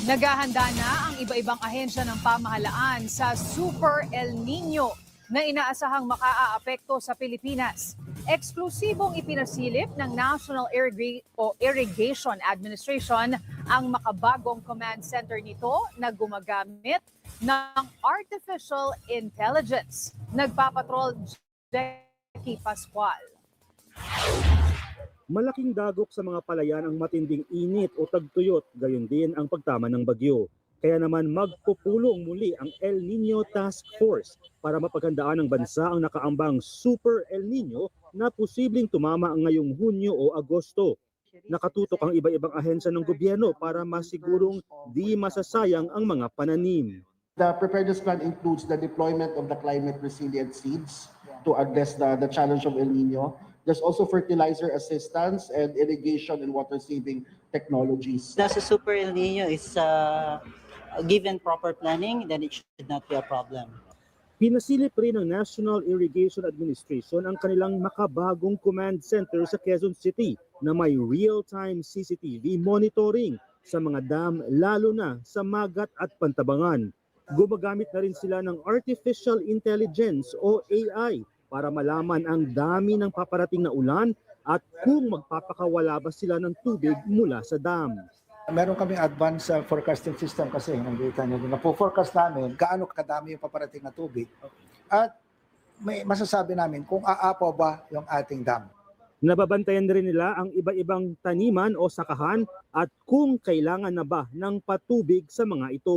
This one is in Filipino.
Naghahanda na ang iba-ibang ahensya ng pamahalaan sa Super El Nino na inaasahang makaaapekto sa Pilipinas. Eksklusibong ipinasilip ng National Irrigation Administration ang makabagong command center nito na gumagamit ng artificial intelligence. Nagpapatrol Jackie Pascual. Malaking dagok sa mga palayan ang matinding init o tagtuyot, gayon din ang pagtama ng bagyo. Kaya naman magpupulong muli ang El Nino Task Force para mapaghandaan ng bansa ang nakaambang Super El Nino na posibleng tumama ngayong Hunyo o Agosto. Nakatutok ang iba-ibang ahensya ng gobyerno para masigurong di masasayang ang mga pananim. The preparedness plan includes the deployment of the climate resilient seeds to address the challenge of El Nino. There's also fertilizer assistance and irrigation and water saving technologies. Nasa Super El Nino is given proper planning, then it should not be a problem. Pinasilip rin ng National Irrigation Administration ang kanilang makabagong command center sa Quezon City na may real-time CCTV monitoring sa mga dam lalo na sa Magat at Pantabangan. Gumagamit na rin sila ng Artificial Intelligence o AI para malaman ang dami ng paparating na ulan at kung magpapakawala ba sila ng tubig mula sa dam. Meron kaming advanced forecasting system kasi nakita niyo na po-forecast namin gaano kadami yung paparating na tubig at may masasabi namin kung aapaw ba yung ating dam. Nababantayan rin nila ang iba-ibang taniman o sakahan at kung kailangan na ba ng patubig sa mga ito.